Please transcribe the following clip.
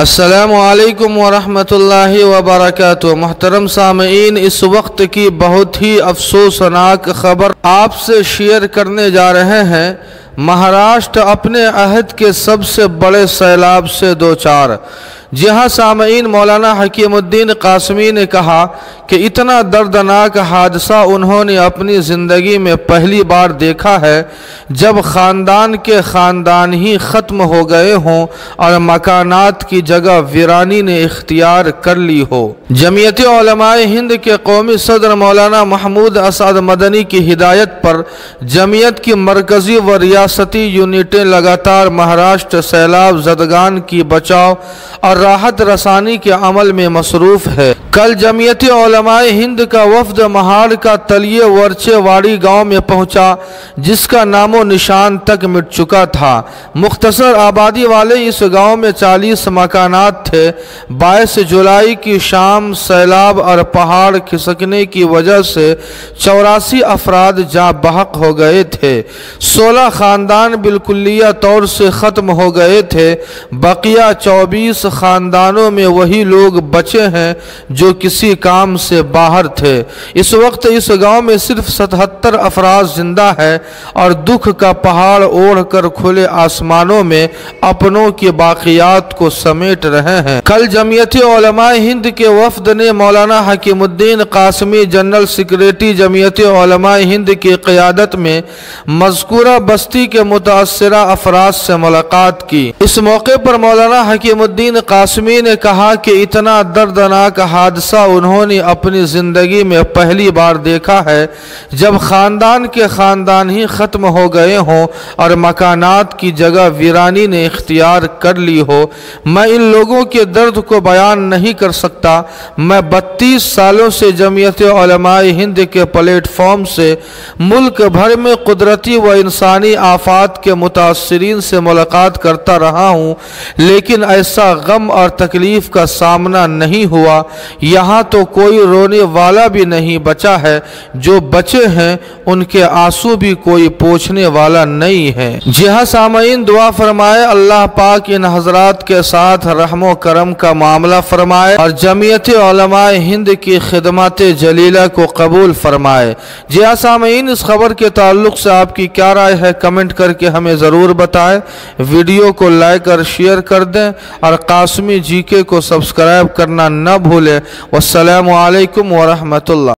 السلام علیکم ورحمۃ اللہ وبرکاتہ۔ محترم سامعین، اس وقت کی بہت ہی افسوسناک خبر آپ سے شیئر کرنے جا رہے ہیں۔ مہاراشٹر اپنے عہد کے سب سے بڑے سیلاب سے دوچار۔ جی ہاں سامعین، مولانا حکیم الدین قاسمی نے کہا کہ اتنا دردناک حادثہ انہوں نے اپنی زندگی میں پہلی بار دیکھا ہے جب خاندان کے خاندان ہی ختم ہو گئے ہوں اور مکانات کی جگہ ویرانی نے اختیار کر لی ہو۔ جمعیت علماء ہند کے قومی صدر مولانا محمود اسعد مدنی کی ہدایت پر جمعیت کی مرکزی و ریاستی یونٹیں لگاتار مہاراشٹر سیلاب زدگان کی بچاؤ اور راحت رسانی کے عمل میں مصروف ہے۔ کل جمعیت علماء ہند کا وفد مہاڑ کا تلیے ورچے واڑی گاؤں میں پہنچا، جس کا نام و نشان تک مٹ چکا تھا۔ مختصر آبادی والے اس گاؤں میں 40 مکانات تھے۔ 22 جولائی کی شام سیلاب اور پہاڑ کھسکنے کی وجہ سے 84 افراد جاں بحق ہو گئے تھے۔ 16 خاندان بالکلیہ طور سے ختم ہو گئے تھے۔ بقیہ 24 خاندانوں میں وہی لوگ بچے ہیں جو کسی کام سے باہر تھے۔ اس وقت اس گاؤں میں صرف 77 افراد زندہ ہے اور دکھ کا پہاڑ اوڑھ کر کھلے آسمانوں میں اپنوں کی باقیات کو سمیٹ رہے ہیں۔ کل جمعیت علماء ہند کے وفد نے مولانا حکیم الدین قاسمی جنرل سیکریٹری جمعیت علماء ہند کی قیادت میں مذکورہ بستی کے متاثرہ افراد سے ملاقات کی۔ اس موقع پر مولانا حکیم الدین قاسمی نے کہا کہ اتنا دردناک حادثہ انہوں نے اپنی زندگی میں پہلی بار دیکھا ہے جب خاندان کے خاندان ہی ختم ہو گئے ہوں اور مکانات کی جگہ ویرانی نے اختیار کر لی ہو۔ میں ان لوگوں کے درد کو بیان نہیں کر سکتا۔ میں 32 سالوں سے جمعیت علماء ہند کے پلیٹ فارم سے ملک بھر میں قدرتی و انسانی آفات کے متاثرین سے ملاقات کرتا رہا ہوں، لیکن ایسا غم اور تکلیف کا سامنا نہیں ہوا۔ یہاں تو کوئی رونے والا بھی نہیں بچا ہے، جو بچے ہیں ان کے آنسو بھی کوئی پوچھنے والا نہیں ہے۔ جی ہاں سامعین، دعا فرمائے اللہ پاک ان حضرات کے ساتھ رحم و کرم کا معاملہ فرمائے اور جمعیت علماء ہند کی خدمات جلیلہ کو قبول فرمائے۔ جی ہاں سامعین، اس خبر کے تعلق سے آپ کی کیا رائے ہے کمنٹ کر کے ہمیں ضرور بتائیں۔ ویڈیو کو لائک اور شیئر کر دیں اور قاسمی جی کے کو سبسکرائب کرنا نہ بھولیں۔ والسلام علیکم ورحمۃ اللہ۔